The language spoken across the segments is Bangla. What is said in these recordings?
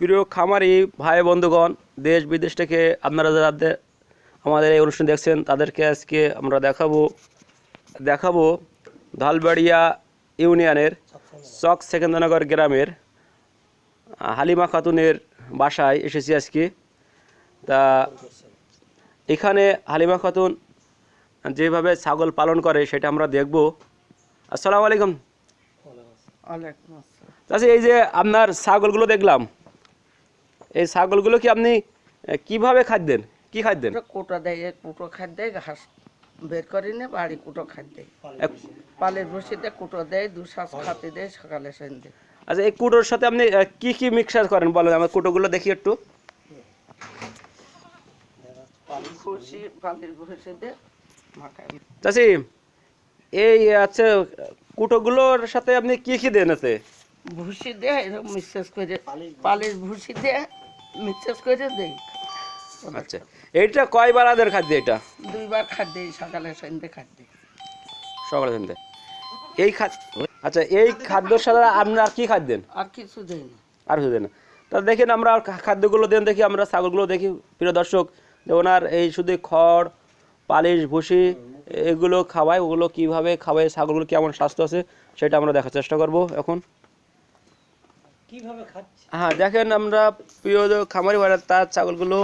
প্রিয় খামারি ভাই বন্ধুগণ, দেশ বিদেশ থেকে আপনারা যারা আমাদের এই অনুষ্ঠান দেখছেন তাদেরকে আজকে আমরা দেখাবো ধালবাড়িয়া ইউনিয়নের চক সেকেন্দ্রনগর গ্রামের হালিমা খাতুনের বাসায় এসেছি আজকে। তা এখানে হালিমা খাতুন যেভাবে ছাগল পালন করে সেটা আমরা দেখব। আসসালামু আলাইকুম। আচ্ছা, এই যে আপনার ছাগলগুলো দেখলাম, এই ছাগলগুলো কি আপনি কিভাবে খাদ্য দেন? কি খাদ্য দেন? কুটো দেয়, কুটো খাদ্য দেয়, ঘাস বের করি না, বাড়ি কুটো খাদ্য দেয়, পালের ভুসিতে কুটো দেয়, দুঃশ্বাস খাতে দেয় সকালে সন্ধ্যে। আচ্ছা, এই কুটোর সাথে আপনি কি কি মিক্সার করেন বলেন, আমার কুটোগুলো দেখি একটু। ভুসি, পালের ভুসিতে মাখায়। চাচি, এই আচ্ছা কুটোগুলোর সাথে আপনি কি কি দেন? আছে ভুসি দেয়, এরকম মিক্সার করে, পালের ভুসি দেয় মিক্সার করে দেয়। আচ্ছা, এইটা কয়বার আদের খাদ্য? এটা দুইবার খাদ্য দেয়, সকালে সন্ধ্যে খাদ্য দেয়। সকালে সন্ধ্যে এই আচ্ছা, এই খাদ্যর সাথে আপনার কি খাদ্য দেন? আর কিছু দেয় না। আর কিছু দেন না? তাহলে দেখেন আমরা খাদ্যগুলো দেন, দেখি আমরা ছাগলগুলো দেখি প্রিয় দর্শক, যে ওনার এই শুধু খড়, পালিশ, ভুসি এগুলো খাওয়ায়। ওগুলো কীভাবে খাওয়ায়, ছাগলগুলো কেমন স্বাস্থ্য আছে সেটা আমরা দেখার চেষ্টা করব এখন। হ্যাঁ, দেখেন আমরা প্রিয় খামারি ভাড়া তার ছাগলগুলো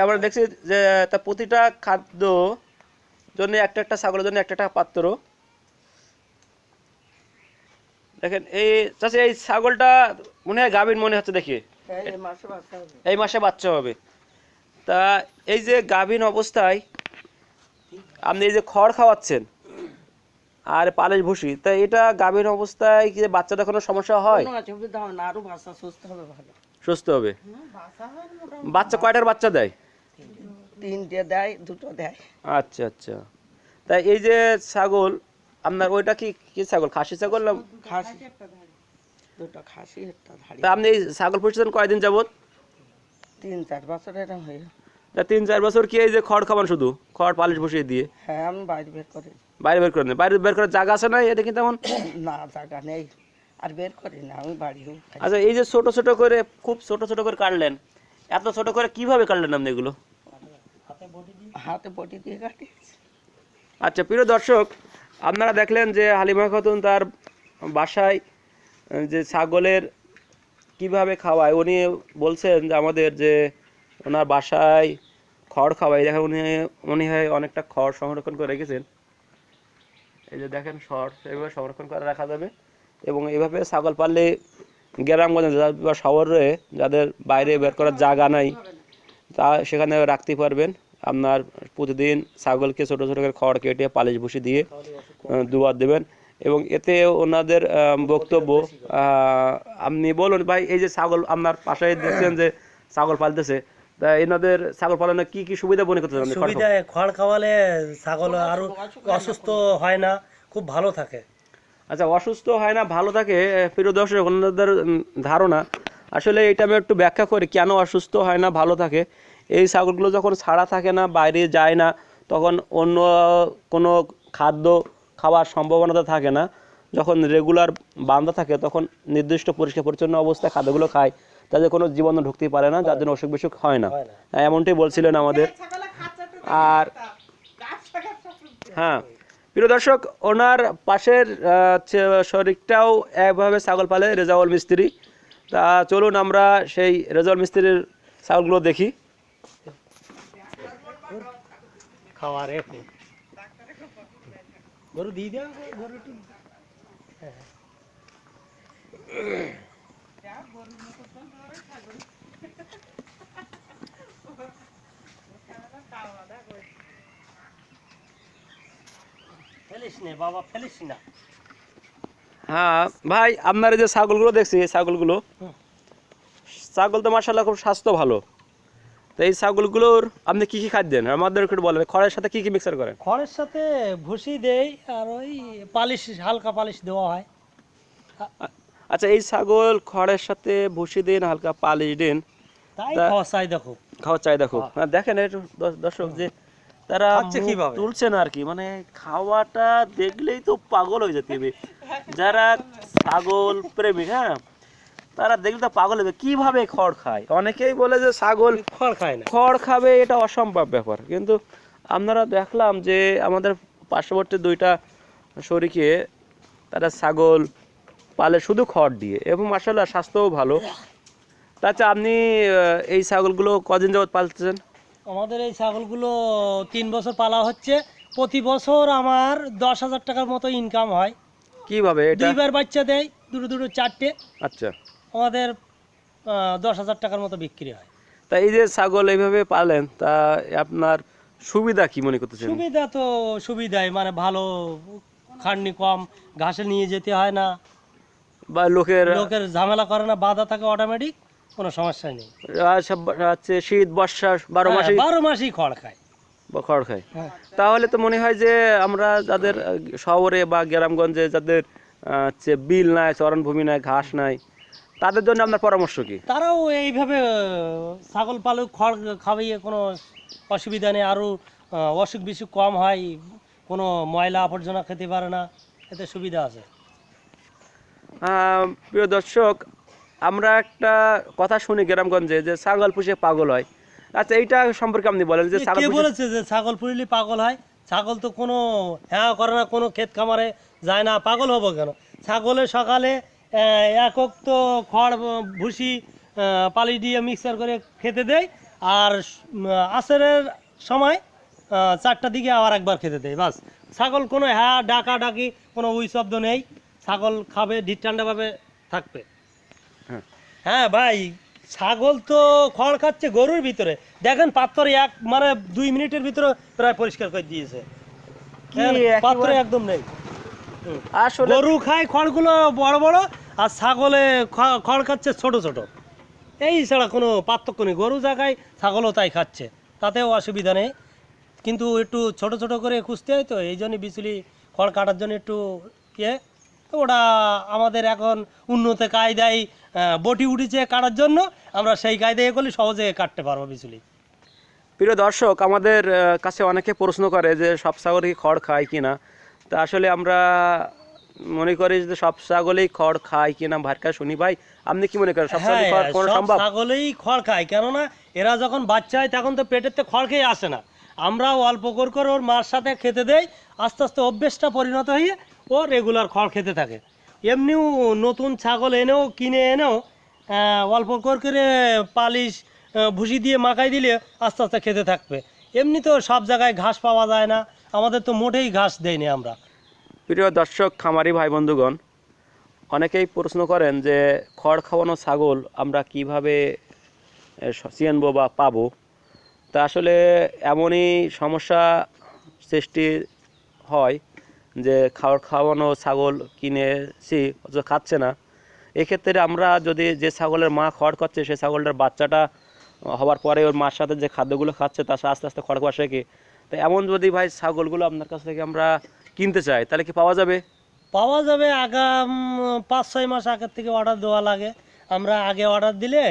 আমরা দেখছি যে তার প্রতিটা খাদ্য জন্য একটা একটা ছাগলের জন্য একটা একটা পাত্র। দেখেন এই চাচা, এই ছাগলটা মনে হয় গাভীর মনে হচ্ছে দেখি, এই মাসে বাচ্চা হবে। তা এই যে গাভীর অবস্থায় আপনি এই যে খড় খাওয়াচ্ছেন আর পালিশ ভুসি, তা এটা গাভীর অবস্থায় কি বাচ্চাটা কোনো সমস্যা হয়? আরো বাচ্চা সুস্থ হবে, ভালো সুস্থ হবে। বাচ্চা কয়টার বাচ্চা দেয়? তিনটে দেয়, দুটো দেয়। আচ্ছা আচ্ছা। তাই এই যে ছাগল আপনার, ওইটা কি কি ছাগল, খাসি ছাগল না? খাসি, দুটো খাসি, একটা ধাড়ি। তা আপনি এই ছাগল পুষছেন কয়দিন যাবত? 3-4 বছর এরকম হয়ে। তা 3-4 বছর কি এই যে খড় খাবান, শুধু খড় পালিশ বসিয়ে দিয়ে? হ্যাঁ, আমি বাইরে বের করি। বাইরে বের করেন? বাইরে বের করার জায়গা আছে না এটা কি তেমন? না, জায়গা নেই, আর বের করি না, আমি বাড়িও। আচ্ছা, এই যে ছোট ছোট করে, খুব ছোট ছোট করে কাটলেন, এত ছোট করে কিভাবে কাটলেন আপনি এগুলো? হাতে বটি দিয়ে কাটি। আচ্ছা প্রিয় দর্শক, আপনারা দেখলেন যে হালিমা খাতুন তার বাসায় যে ছাগলের কিভাবে খাওয়ায়। উনি বলছেন যে আমাদের যে ওনার বাসায় খড় খাওয়ায়। দেখেন উনি হয় অনেকটা খড় সংরক্ষণ করে রেখেছেন। এই যে দেখেন খড় এইভাবে সংরক্ষণ করে রাখা যাবে, এবং এইভাবে ছাগল পাললে গ্রামগঞ্জে বা শহরে যাদের বাইরে বের করার জায়গা নাই, তা সেখানে রাখতে পারবেন। আপনার প্রতিদিন ছাগলকে ছোটো ছোটো করে খড় কেটে পালিশ ভুসি দিয়ে দুবার দেবেন, এবং এতে ওনাদের বক্তব্য, আপনি বলুন ভাই, এই যে ছাগল আপনার পাশে দেখছেন যে ছাগল পালতেছে, তা এনাদের ছাগল পালনে কি কি সুবিধা মনে করতে? সুবিধা, খড় খাওয়ালে ছাগল আরো অসুস্থ হয় না, খুব ভালো থাকে। আচ্ছা, অসুস্থ হয় না, ভালো থাকে। প্রিয় দর্শক, ওনাদের ধারণা আসলে এটা আমি একটু ব্যাখ্যা করি কেন অসুস্থ হয় না, ভালো থাকে। এই ছাগলগুলো যখন ছাড়া থাকে না, বাইরে যায় না, তখন অন্য কোনো খাদ্য খাওয়ার সম্ভাবনাটা থাকে না। যখন রেগুলার বান্ধা থাকে তখন নির্দিষ্ট পরিষ্কার পরিচ্ছন্ন অবস্থায় খাদ্যগুলো খায়, তাদের কোনো জীবাণু ঢুকতেই পারে না, যার জন্য অসুখ বিসুখ হয় না। এমনটাই বলছিলেন আমাদের। আর হ্যাঁ প্রিয় দর্শক, ওনার পাশের শরীরটাও একভাবে ছাগল পালে রেজাউল মিস্ত্রি। তা চলুন আমরা সেই রেজাউল মিস্ত্রির ছাগলগুলো দেখি। খাওয়ারে গরু দিয়ে দেওয়া, গরু ফেলিস না বাবা, ফেলিস না। হ্যাঁ ভাই, আপনার এই যে ছাগলগুলো দেখছি, এই ছাগল তো মাশাআল্লাহ খুব স্বাস্থ্য ভালো। তো এই ছাগলগুলোর আপনি কি কি খাদ্য দেন আমাদের একটু বলেন? খড়ের সাথে কি কি মিক্সার করেন? খড়ের সাথে ভুসি দেই, আর ওই পালিশ, হালকা পালিশ দেওয়া হয়। আচ্ছা, এই ছাগল খড়ের সাথে ভুসি দিন, হালকা পালিশ দিন, তাই খাওয়া চাই দেখো, খাওয়ার চাহিদা খুব। দেখেন একটু দর্শক যে তারা তুলছে না আর কি, মানে খাওয়াটা দেখলেই তো পাগল হয়ে যেতে হবে যারা ছাগল প্রেমিক। হ্যাঁ, তারা দেখলে তো পাগল হবে, কিভাবে খড় খায়। অনেকেই বলে যে ছাগল খড় খায় না। খড় খাবে, এটা অসম্ভব ব্যাপার। কিন্তু আপনারা দেখলাম যে আমাদের পার্শ্ববর্তী দুইটা শরিকে তারা ছাগল পালে শুধু খড় দিয়ে, এবং মাশাআল্লাহ স্বাস্থ্যও ভালো। তাছাড়া আপনি এই ছাগলগুলো কদিন যাবত পালতেছেন? আমাদের এই ছাগলগুলো 3 বছর পালা হচ্ছে। প্রতি বছর আমার 10,000 টাকার মতো ইনকাম হয়। কিভাবে এটা? 2বার বাচ্চা দেয়, দুটো 4টে। আচ্ছা, আমাদের 10,000 টাকার মতো বিক্রি হয়। তা এই যে ছাগল এইভাবে পালেন, তা আপনার সুবিধা কি মনে করতেছেন? সুবিধা তো সুবিধাই, মানে ভালো, খাটনি কম, ঘাসে নিয়ে যেতে হয় না, বা লোকের লোকের ঝামেলা করে না, বাধা থাকে অটোমেটিক, কোনো সমস্যা নেই। হচ্ছে শীত বর্ষা 12 মাসে 12 মাসই খড় খায়। বা খড় খায়। হ্যাঁ। তাহলে তো মনে হয় যে আমরা যাদের শহরে বা গ্রামগঞ্জে যাদের হচ্ছে বিল নাই, চরণভূমি নাই, ঘাস নাই, তাদের জন্য আপনার পরামর্শ কি? তারাও এইভাবে ছাগল পালক, খড় খাওয়াইয়ে কোনো অসুবিধা নেই। আরও অসুখ বিসুখ কম হয়, কোনো ময়লা আবর্জনা খেতে পারে না, এতে সুবিধা আছে। প্রিয় দর্শক, আমরা একটা কথা শুনি গ্রামগঞ্জে যে ছাগল পুষে পাগল হয়। আচ্ছা, এইটা সম্পর্কে আপনি বলেন যে ছাগল কে পুষে- বলেছে যে ছাগল পুষলে পাগল হয়? ছাগল তো কোনো হ্যাঁ করে না, কোনো ক্ষেত খামারে যায় না, পাগল হবো কেন? ছাগলে সকালে একক তো খড় ভুসি পালি দিয়ে মিক্সার করে খেতে দেয়, আর আসরের সময় 4টার দিকে আবার একবার খেতে দেয়, বাস। ছাগল কোনো হ্যাঁ ডাকা ডাকি কোনো ওই শব্দ নেই। ছাগল খাবে, ঠান্ডাভাবে থাকবে। হ্যাঁ। হ্যাঁ ভাই, ছাগল তো খড় খাচ্ছে গরুর ভিতরে, দেখেন পাত্র মানে 2 মিনিটের ভিতরে প্রায় পরিষ্কার করে দিয়েছে। কি হ্যাঁ, একেবারে- পাত্র একদম নেই। আসলে গরু খায় খড়গুলো বড় বড়, আর ছাগলে খড় খাচ্ছে ছোট ছোট। এই ছাড়া কোনো পার্থক্য নেই। গরু জায়গায় ছাগলও তাই খাচ্ছে, তাতেও অসুবিধা নেই। কিন্তু একটু ছোট ছোট করে খুঁজতে হয়, তো এই জন্য বিচুলি খড় কাটার জন্য একটু ইয়ে, তো ওটা আমাদের এখন উন্নত কায়দায় বটি উঠেছে কাটার জন্য, আমরা সেই কায়দায় করলে সহজে কাটতে পারবো বিচুলি। প্রিয় দর্শক, আমাদের কাছে অনেকে প্রশ্ন করে যে সব ছাগল কি খড় খায় কিনা। তা আসলে আমরা মনে করি যে সব ছাগলেই খড় খায় কিনা, ভারকা শুনি। ভাই, আপনি কি মনে করেন সব ছাগল হ্যাঁ, খড় খাওয়ানো সব সম্ভব? ছাগলেই খড় খায়, কেননা এরা যখন বাচ্চা হয় তখন তো পেটের তো খড় খেয়ে আসে না। আমরাও অল্প করে ওর মার সাথে খেতে দেই, আস্তে আস্তে অভ্যেসটা পরিণত হয়ে ও রেগুলার খড় খেতে থাকে। এমনিও নতুন ছাগল কিনে এনেও অল্প করে পালিশ ভুসি দিয়ে মাখাই দিলে আস্তে আস্তে খেতে থাকবে। এমনি তো সব জায়গায় ঘাস পাওয়া যায় না, আমাদের তো মোটেই ঘাস দেয়নি আমরা। প্রিয় দর্শক, খামারি ভাই বন্ধুগণ, অনেকেই প্রশ্ন করেন যে খড় খাওয়ানো ছাগল আমরা কিভাবে চিনবো বা পাবো। তা আসলে এমনই সমস্যা সৃষ্টি হয় যে খড় খাওয়ানো ছাগল কিনেছি অথচ খাচ্ছে না। এক্ষেত্রে আমরা যদি যে ছাগলের মা খড় খাচ্ছে সেই ছাগলটার বাচ্চাটা হওয়ার পরে ওর মার সাথে যে খাদ্যগুলো খাচ্ছে তার সাথে আস্তে আস্তে খড় খাওয়া শেখে। তো এমন যদি ভাই ছাগলগুলো আপনার কাছ থেকে আমরা কিনতে চাই, তাহলে কি পাওয়া যাবে? পাওয়া যাবে। আগাম 5-6 মাস আগের থেকে অর্ডার দেওয়া লাগে। আমরা আগে অর্ডার দিলে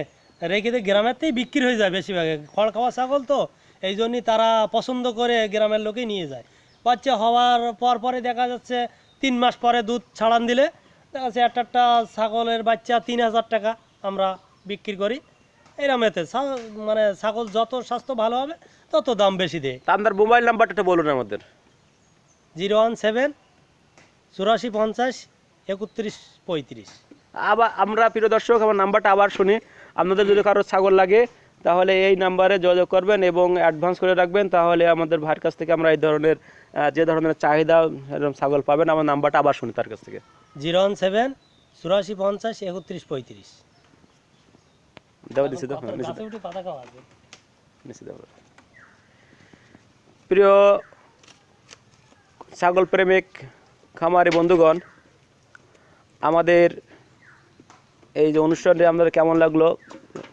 রেখে দিয়ে গ্রামেরতেই বিক্রি হয়ে যায় বেশিরভাগ। খড় খাওয়া ছাগল তো, এই জন্যই তারা পছন্দ করে গ্রামের লোকেই নিয়ে যায়। বাচ্চা হওয়ার পরে দেখা যাচ্ছে 3 মাস পরে দুধ ছাড়ান দিলে দেখা যাচ্ছে একটা ছাগলের বাচ্চা 3,000 টাকা আমরা বিক্রি করি। এরম এতে মানে ছাগল যত স্বাস্থ্য ভালো হবে তত দাম বেশি দেয়। তা আপনার মোবাইল নাম্বারটা বলুন আমাদের। 017 84 50 31 35। আবার আমরা প্রিয় দর্শক আমার নাম্বারটা আবার শুনি। আপনাদের যদি কারো ছাগল লাগে তাহলে এই নাম্বারে যোগাযোগ করবেন এবং অ্যাডভান্স করে রাখবেন, তাহলে আমাদের ভাইয়ের কাছ থেকে আমরা এই ধরনের যে ধরনের চাহিদা এরকম ছাগল পাবেন। আমার নাম্বারটা আবার শুনি তার কাছ থেকে। 017 84 50 31 35। দেওয়া দিচ্ছি তো, হ্যাঁ, গাছে উঠে পাতা খাওয়া আছে। নিচে দেওয়া। প্রিয় ছাগল প্রেমিক খামারি বন্ধুগণ, আমাদের এই যে অনুষ্ঠানটি আপনাদের কেমন লাগলো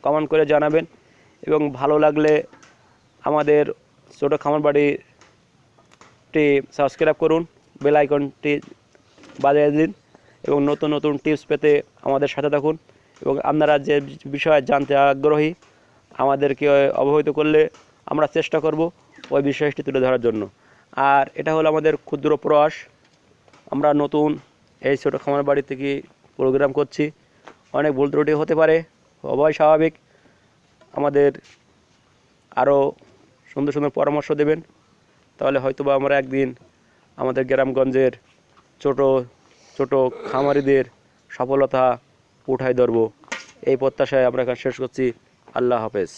কমেন্ট করে জানাবেন, এবং ভালো লাগলে আমাদের ছোটো খামার বাড়িটি সাবস্ক্রাইব করুন, বেল আইকনটি বাজিয়ে দিন, এবং নতুন নতুন টিপস পেতে আমাদের সাথে থাকুন। এবং আপনারা যে বিষয়ে জানতে আগ্রহী আমাদেরকে অবহিত করলে আমরা চেষ্টা করব ওই বিষয়টি তুলে ধরার জন্য। আর এটা হলো আমাদের ক্ষুদ্র প্রয়াস। আমরা নতুন এই ছোটো খামার বাড়ি থেকে প্রোগ্রাম করছি। অনেক ভুল ত্রুটি হতে পারে, হওয়াই স্বাভাবিক। আমাদের আরও সুন্দর সুন্দর পরামর্শ দেবেন, তাহলে হয়তোবা আমরা একদিন আমাদের গ্রামগঞ্জের ছোট ছোট খামারিদের সফলতা উঠাই ধরব। এই প্রত্যাশায় আমরা এখানে শেষ করছি। আল্লাহ হাফেজ।